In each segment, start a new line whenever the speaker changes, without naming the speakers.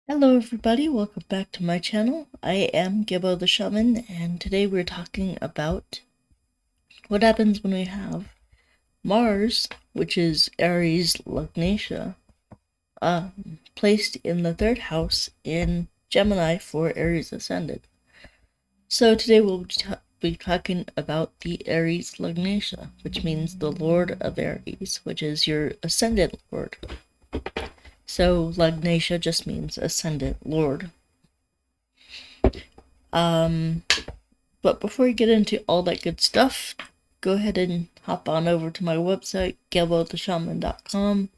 Hello everybody, welcome back to my channel. I am Gibbo the Shaman, and today we're talking about what happens when we have Mars, which is Aries Lagnesha, placed in the third house in Gemini for Aries Ascendant. So today we'll be talking about the Aries Lagnesha, which means the Lord of Aries, which is your Ascendant Lord. So Lagnesha just means Ascendant Lord. But before we get into all that good stuff, go ahead and hop on over to my website, GilboTheShaman.com,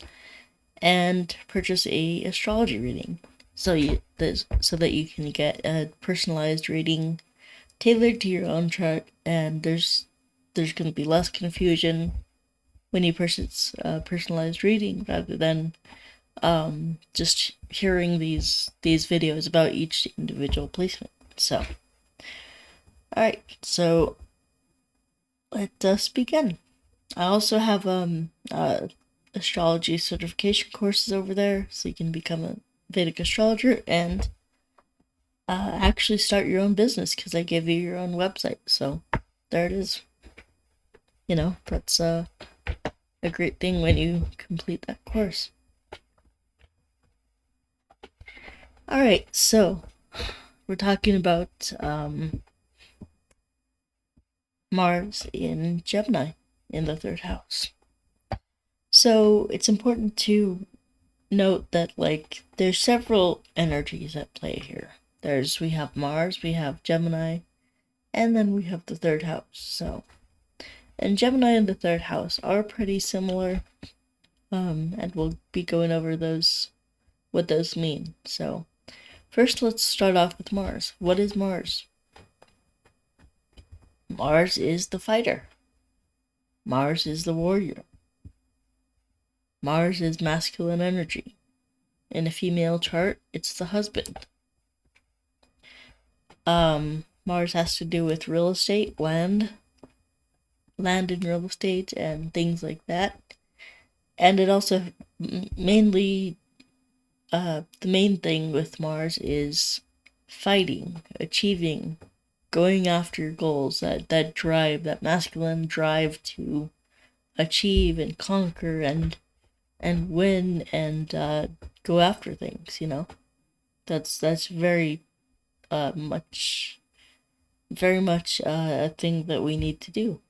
and purchase a astrology reading, so that you can get a personalized reading tailored to your own chart, and there's going to be less confusion when you purchase a personalized reading rather than just hearing these videos about each individual placement. So, alright, so let us begin. I also have astrology certification courses over there, so you can become a Vedic astrologer and actually start your own business, because I give you your own website. So there it is. You know, that's a great thing when you complete that course. Alright, so we're talking about Mars in Gemini in the third house. So it's important to note that, like, there's several energies at play here. We have Mars, we have Gemini, and then we have the third house. So, and Gemini and the third house are pretty similar, and we'll be going over what those mean. So, first let's start off with Mars. What is Mars? Mars is the fighter. Mars is the warrior. Mars is masculine energy. In a female chart, it's the husband. Mars has to do with real estate, land and real estate, and things like that. And it also mainly, the main thing with Mars is fighting, achieving, going after goals, that drive, that masculine drive to achieve and conquer and win and go after things, you know? That's very much a thing that we need to do,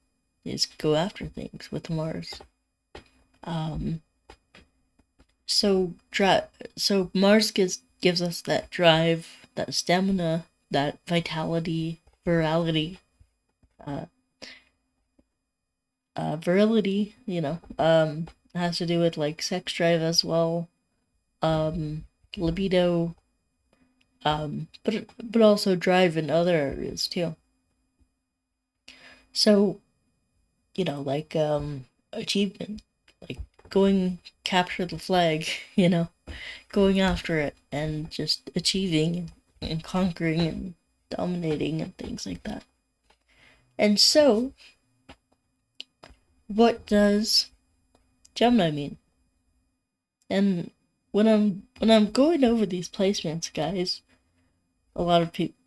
is go after things with Mars. So Mars gives us that drive, that stamina, that vitality, virality, virility. Has to do with, like, sex drive as well, libido, but also drive in other areas too. So, like, achievement, like going capture the flag, going after it and just achieving and conquering and dominating and things like that. And so, what does Gemini mean? And when I'm going over these placements, guys,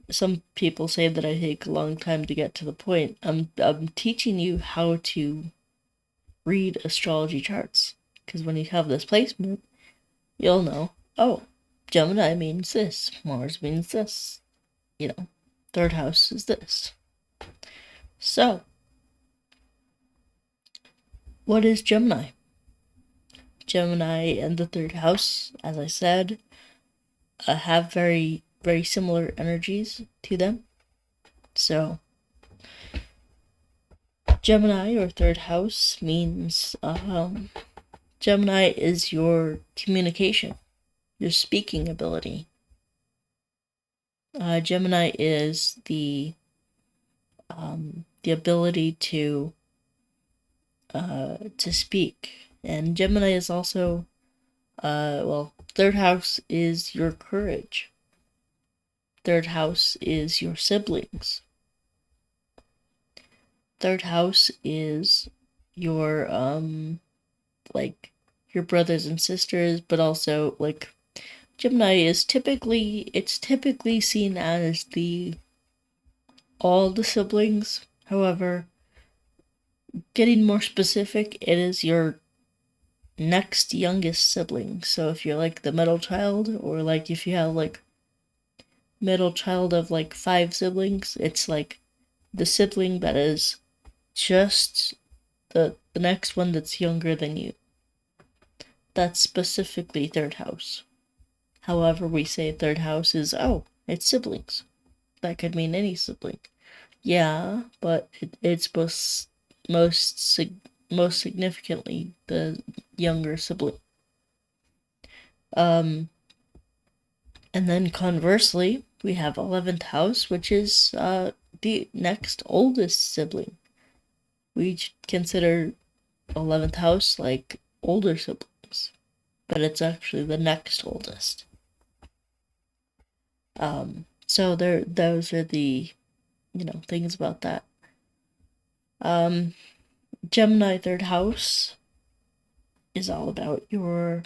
some people say that I take a long time to get to the point. I'm teaching you how to read astrology charts, because when you have this placement, you'll know, oh, Gemini means this, Mars means this, third house is this. So, what is Gemini? Gemini and the third house, as I said, have very, very similar energies to them. So, Gemini, or third house, means Gemini is your communication, your speaking ability. Gemini is the ability to speak, and Gemini is also, third house is your courage. Third house is your siblings. Third house is your like your brothers and sisters, but also, like, Gemini is typically seen as all the siblings. However, getting more specific, it is your next youngest sibling. So if you're like the middle child, or like if you have like middle child of like 5 siblings, it's like the sibling that is just the next one that's younger than you. That's specifically third house. However, we say third house is, it's siblings. That could mean any sibling. Yeah, but it's most significantly the younger sibling. And then conversely, we have 11th house, which is the next oldest sibling. We consider 11th house like older siblings, but it's actually the next oldest. So those are the, things about that. Gemini third house is all about your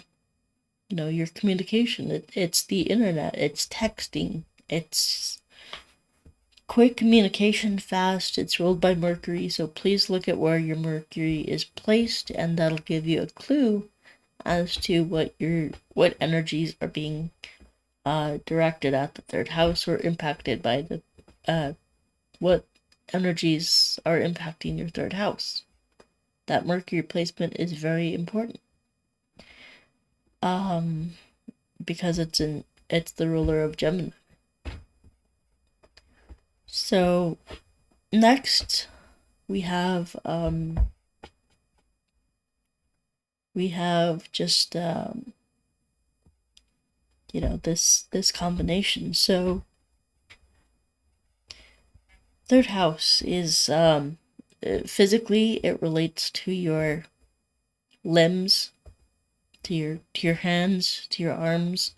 communication. It's the internet, it's texting, it's quick communication, fast. It's ruled by Mercury, so please look at where your Mercury is placed, and that'll give you a clue as to what energies are being directed at the third house, or impacted by what energies are impacting your third house. That Mercury placement is very important. Because it's the ruler of Gemini. So next we have just this combination. So third house is physically, it relates to your limbs, to your hands, to your arms,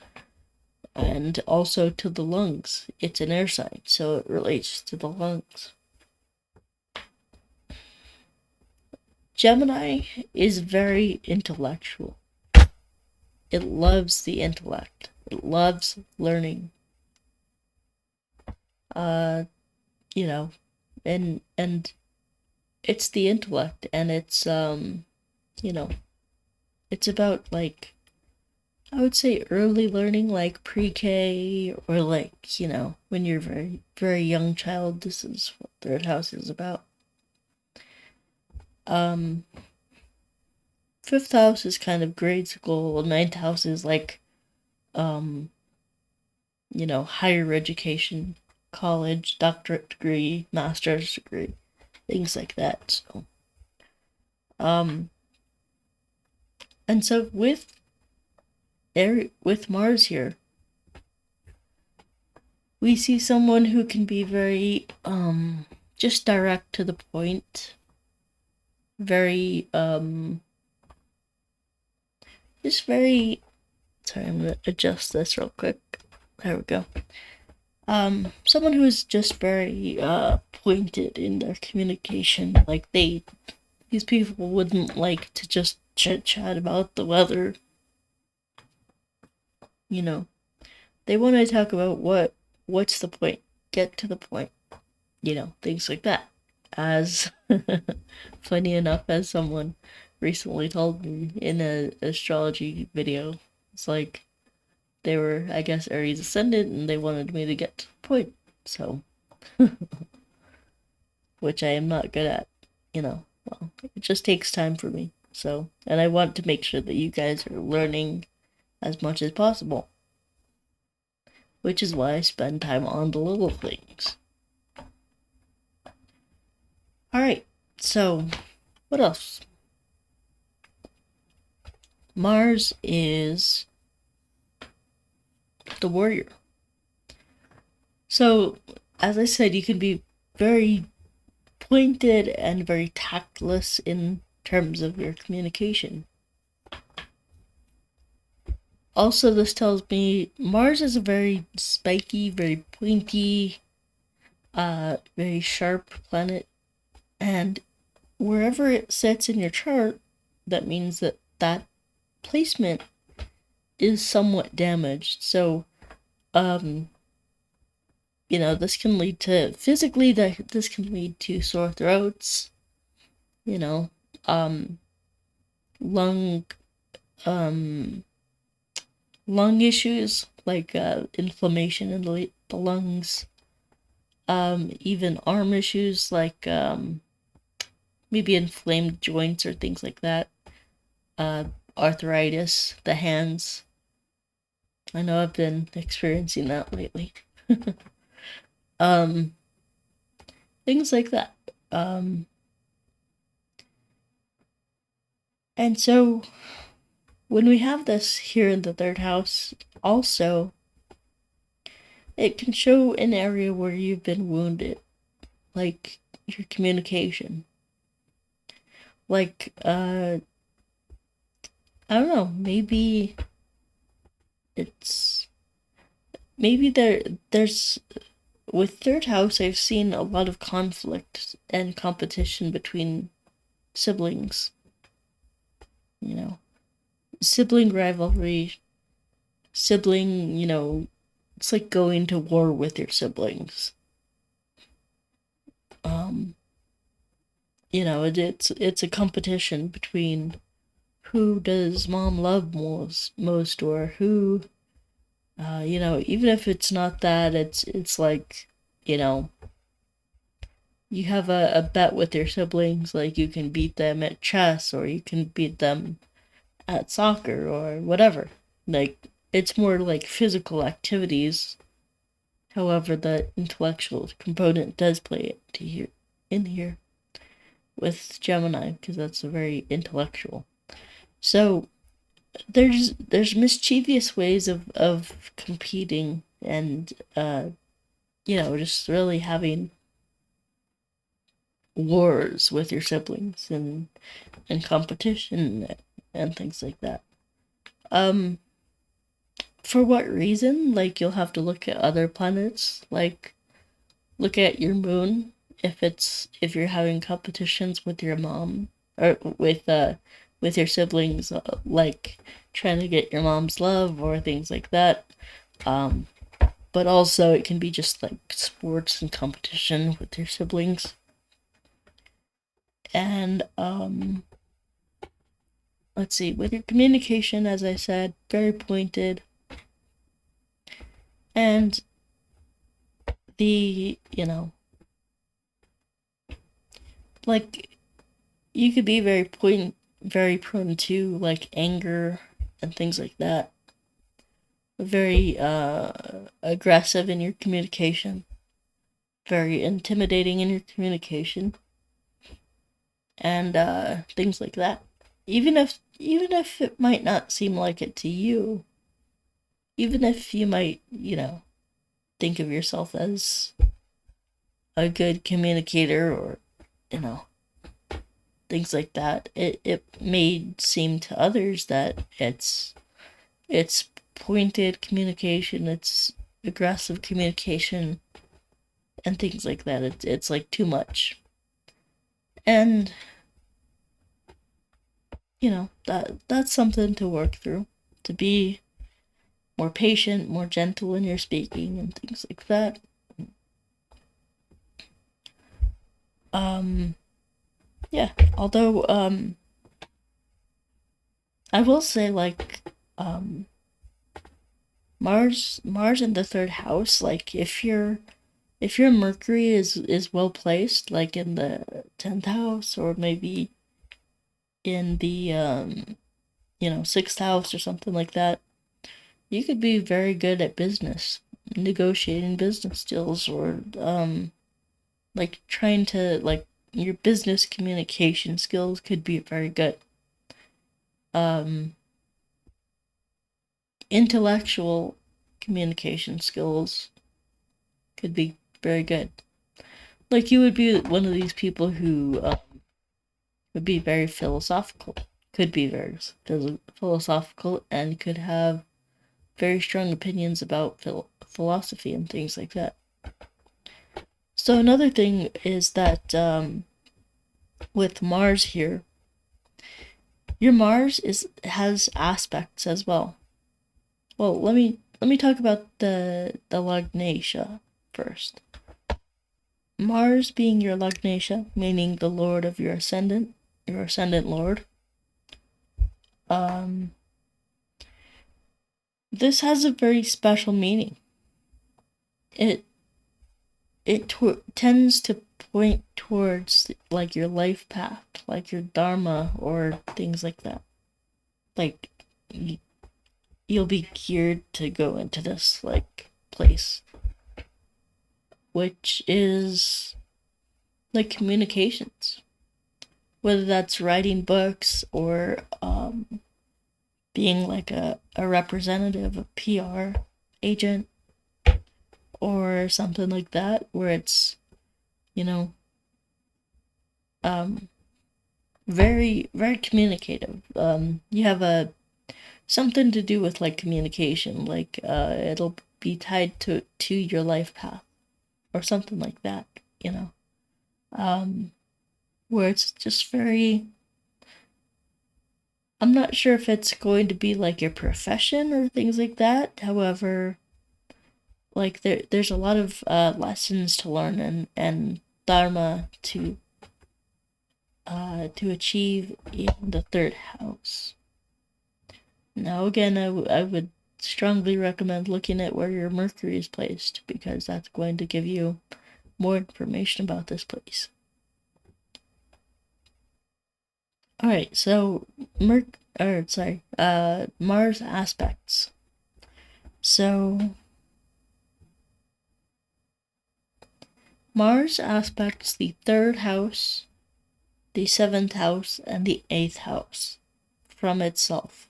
and also to the lungs. It's an air sign, so it relates to the lungs. Gemini is very intellectual. It loves the intellect. It loves learning. And it's the intellect, and it's it's about, like, I would say early learning, like pre-K, or like, when you're very, very young child. This is what third house is about. Fifth house is kind of grade school. Ninth house is like, higher education, college, doctorate degree, master's degree, things like that. So, and so with Mars here, we see someone who can be very, just direct to the point, very, just very, sorry, I'm gonna adjust this real quick. There we go. Someone who is just very, pointed in their communication. Like, these people wouldn't like to just chit-chat about the weather. They want to talk about what's the point, get to the point, things like that. As funny enough, as someone recently told me in an astrology video, it's like they were, I guess, Aries Ascendant, and they wanted me to get to the point. So, which I am not good at, well, it just takes time for me. So, and I want to make sure that you guys are learning as much as possible, which is why I spend time on the little things. Alright, so what else? Mars is the warrior. So, as I said, you can be very pointed and very tactless in terms of your communication. Also, this tells me Mars is a very spiky, very pointy, very sharp planet, and wherever it sits in your chart, that means that placement is somewhat damaged. So, this can lead to physically this can lead to sore throats, lung lung issues like inflammation in the lungs, even arm issues like maybe inflamed joints or things like that, arthritis, the hands. I know I've been experiencing that lately. Things like that. And so when we have this here in the third house, also, it can show an area where you've been wounded, like your communication. Like, I don't know, maybe there's with third house, I've seen a lot of conflict and competition between siblings. Sibling rivalry, it's like going to war with your siblings. It's a competition between who does mom love most, or who, even if it's not that, it's like, you have a bet with your siblings, like you can beat them at chess, or you can beat them at soccer, or whatever. Like, it's more like physical activities. However, the intellectual component does play in here with Gemini, because that's a very intellectual. So there's mischievous ways of competing, and just really having wars with your siblings, and competition and things like that. For what reason? Like, you'll have to look at other planets, like look at your moon, if you're having competitions with your mom, or with your siblings, like trying to get your mom's love or things like that. But also it can be just like sports and competition with your siblings. And let's see, with your communication, as I said, very pointed. And the, like, you could be very prone to like anger and things like that. Very aggressive in your communication. Very intimidating in your communication. And things like that. Even if it might not seem like it to you, even if you might, think of yourself as a good communicator, or, things like that, it may seem to others that it's pointed communication, it's aggressive communication, and things like that. It's like too much. And that's something to work through, to be more patient, more gentle in your speaking, and things like that. Yeah, although I will say, like, Mars in the third house, like, if your Mercury is well placed, like in the 10th house, or maybe in the 6th house or something like that, you could be very good at business, negotiating business deals, or like trying to, like, your business communication skills could be very good. Intellectual communication skills could be very good. Like, you would be one of these people who would be very philosophical, could be very philosophical, and could have very strong opinions about philosophy and things like that. So another thing is that with Mars here, your Mars has aspects as well. Well, let me talk about the Lagnesha first. Mars being your Lagnesha, meaning the lord of your ascendant lord. This has a very special meaning. It tends to point towards like your life path, like your dharma or things like that. Like you'll be geared to go into this like place, which is like communications, whether that's writing books or being like a representative, a PR agent, or something like that, where it's, you know, very, very communicative. You have a something to do with like communication, like it'll be tied to your life path or something like that, you know. Where it's just very, I'm not sure if it's going to be like your profession or things like that. However, like there's a lot of lessons to learn and dharma to achieve in the third house. Now again, I would strongly recommend looking at where your Mercury is placed, because that's going to give you more information about this place. All right, so Mars aspects. So Mars aspects the third house, the seventh house, and the eighth house from itself.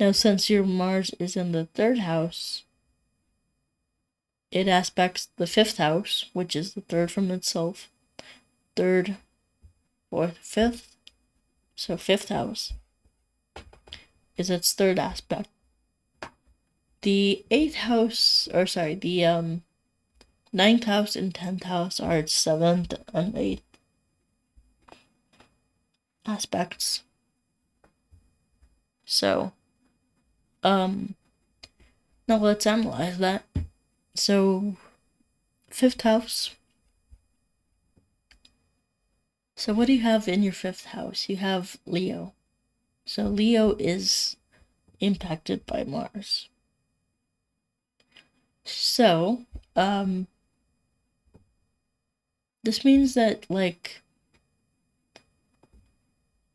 Now, since your Mars is in the third house, it aspects the fifth house, which is the third from itself. Third, fourth, fifth. So, fifth house is its third aspect. The eighth house, or sorry, the ninth house and 10th house are its seventh and eighth aspects. So, now let's analyze that. So, fifth house. So, what do you have in your fifth house? You have Leo. So, Leo is impacted by Mars. So, this means that, like,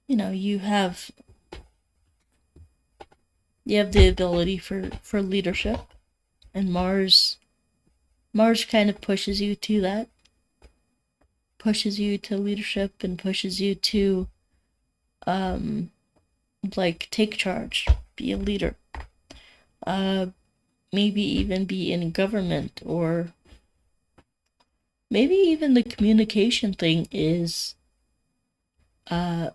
you know, you have the ability for leadership, and Mars kind of pushes you to that, pushes you to leadership, and pushes you to like take charge, be a leader, maybe even be in government, or maybe even the communication thing is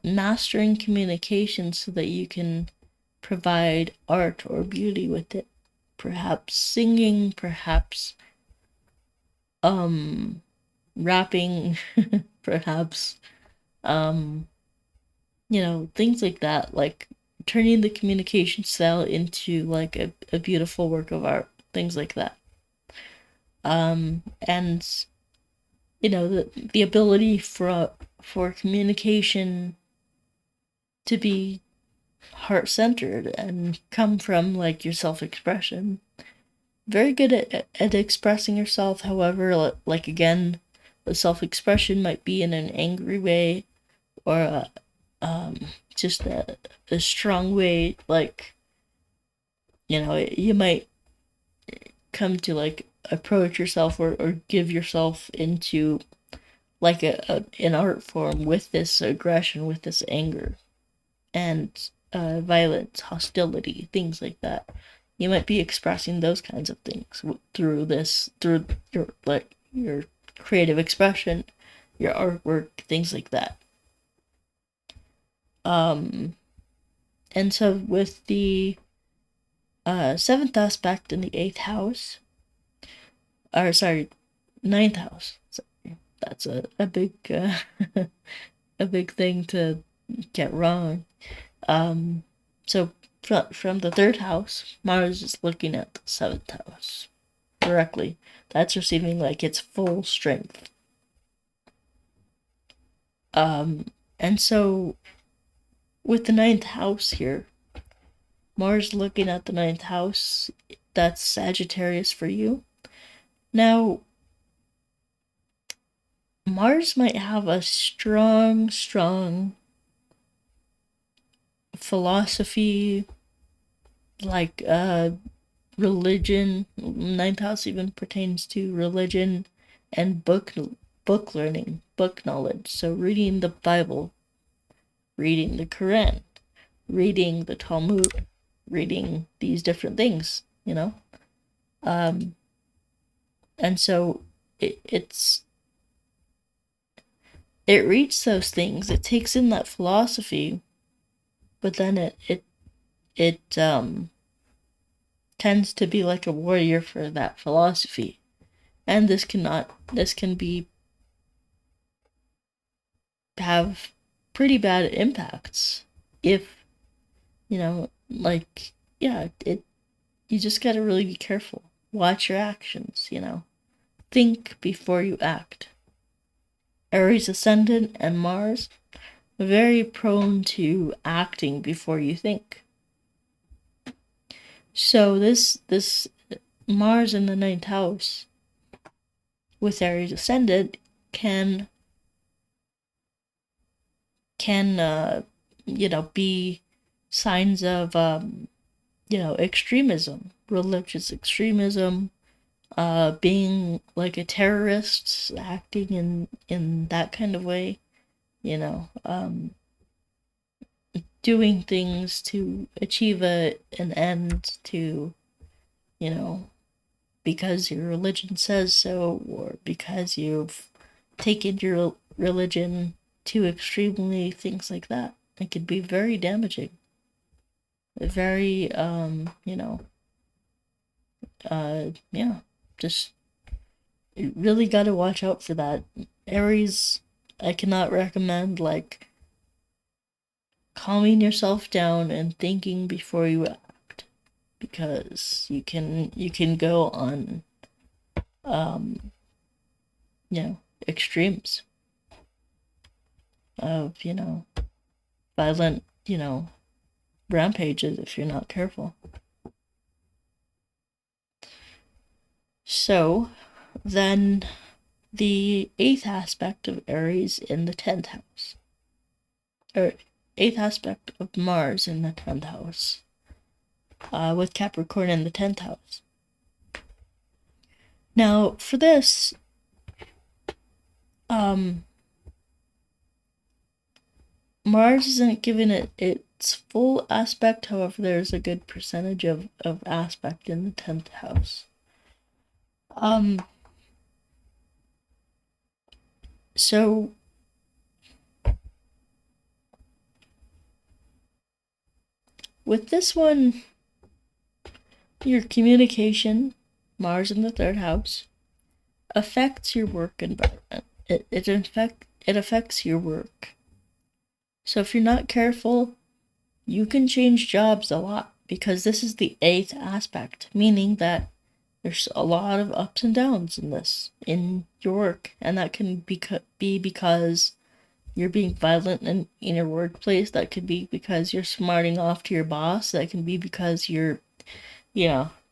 mastering communication so that you can provide art or beauty with it. Perhaps singing, perhaps rapping, perhaps you know, things like that, like turning the communication style into like a beautiful work of art, things like that. And you know, the ability for communication to be heart-centered and come from like your self-expression. Very good at expressing yourself. However, like again, the self-expression might be in an angry way, or just a strong way. Like, you know, you might come to like approach yourself or give yourself into like an art form with this aggression, with this anger, and violence, hostility, things like that. You might be expressing those kinds of things through your like your creative expression, your artwork, things like that. And so with the seventh aspect in the eighth house, or sorry, ninth house. Sorry, that's a big a big thing to get wrong. So from the 3rd house, Mars is looking at the 7th house directly. That's receiving like its full strength. And so with the 9th house here, Mars looking at the 9th house, that's Sagittarius for you. Now, Mars might have a strong philosophy, like religion. 9th house even pertains to religion and book learning, book knowledge. So reading the Bible, reading the Quran, reading the Talmud, reading these different things, you know? And so it reads those things, it takes in that philosophy, but then it tends to be like a warrior for that philosophy. And this can have pretty bad impacts if, like, yeah, you just gotta really be careful. Watch your actions, Think before you act. Aries Ascendant and Mars, very prone to acting before you think. So this Mars in the 9th house with Aries Ascendant can be signs of extremism, religious extremism, being like a terrorist, acting in that kind of way, doing things to achieve an end, to, because your religion says so, or because you've taken your religion too extremely, things like that. It could be very damaging. Very, just you really got to watch out for that. Aries, I cannot recommend, like, calming yourself down and thinking before you act, because you can go on extremes of violent rampages if you're not careful. So then the 8th aspect of Aries in the 10th house, or 8th aspect of Mars in the 10th house, with Capricorn in the 10th house. Now, for this, Mars isn't given it its full aspect. However, there's a good percentage of aspect in the 10th house. So with this one, your communication, Mars in the 3rd house, affects your work environment. It affects your work. So if you're not careful, you can change jobs a lot, because this is the 8th aspect, meaning that there's a lot of ups and downs in your work, and that can be because you're being violent in your workplace. That could be because you're smarting off to your boss. That can be because you're,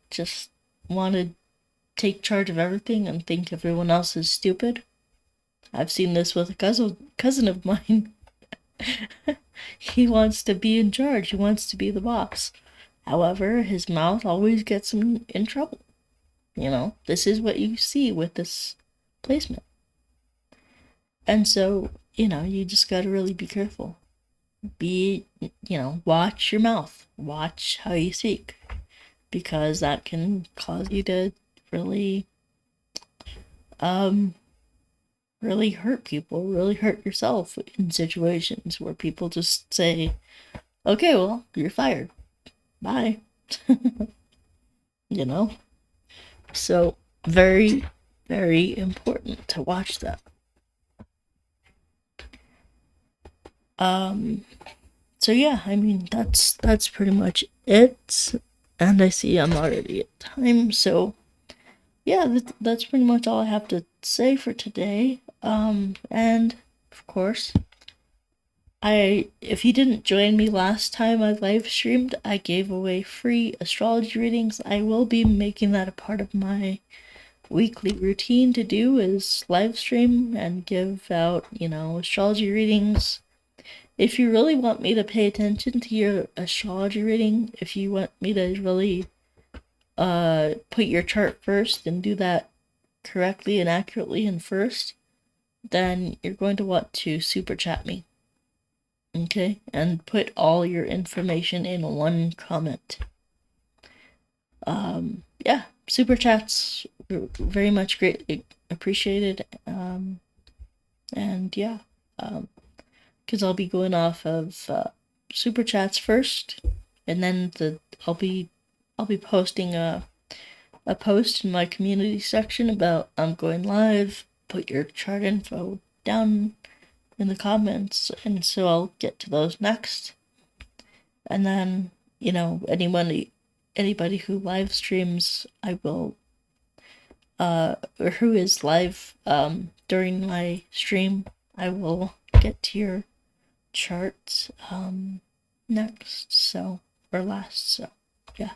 just want to take charge of everything and think everyone else is stupid. I've seen this with a cousin of mine. He wants to be in charge. He wants to be the boss. However, his mouth always gets him in trouble. This is what you see with this placement. And so, you just gotta really be careful. Watch your mouth. Watch how you speak. Because that can cause you to really, really hurt people, really hurt yourself in situations where people just say, okay, well, you're fired. Bye. So very, very important to watch that. So yeah, I mean, that's pretty much it. And I see I'm already at time, so yeah, that's pretty much all I have to say for today. And of course, if you didn't join me last time I live streamed, I gave away free astrology readings. I will be making that a part of my weekly routine to do, is live stream and give out, astrology readings. If you really want me to pay attention to your astrology reading, if you want me to really put your chart first and do that correctly and accurately and first, then you're going to want to super chat me. Okay? And put all your information in one comment. Yeah, super chats very much greatly appreciated. And yeah, because I'll be going off of super chats first, and then I'll be posting a post in my community section about I'm going live. Put your chart info down in the comments, and so I'll get to those next. And then, anybody who live streams, I will or who is live during my stream, I will get to your charts next, so, or last, so yeah.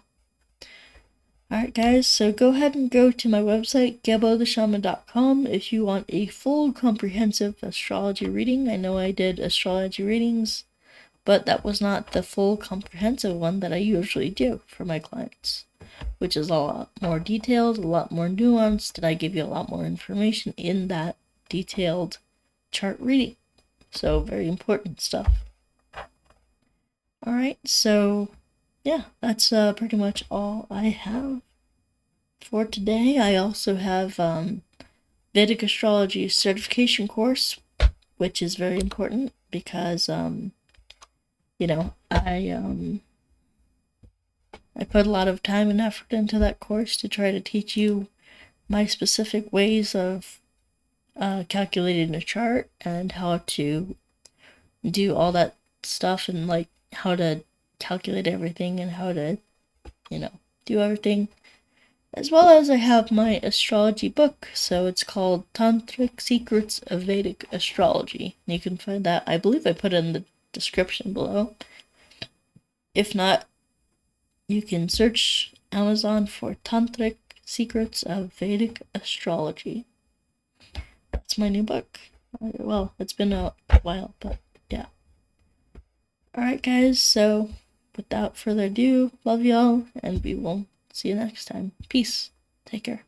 Alright guys, so go ahead and go to my website, gebotheshaman.com, if you want a full comprehensive astrology reading. I know I did astrology readings, but that was not the full comprehensive one that I usually do for my clients, which is a lot more detailed, a lot more nuanced, and I give you a lot more information in that detailed chart reading. So very important stuff. Alright, so yeah, that's pretty much all I have for today. I also have Vedic Astrology certification course, which is very important because I put a lot of time and effort into that course to try to teach you my specific ways of calculating a chart and how to do all that stuff, and like how to calculate everything and how to do everything, as well as I have my astrology book. So it's called Tantric Secrets of Vedic Astrology. You can find that, I believe I put it in the description below. If not, you can search Amazon for Tantric Secrets of Vedic Astrology. That's my new book. Well, it's been a while, but yeah. Alright guys, so without further ado, love y'all, and we will see you next time. Peace. Take care.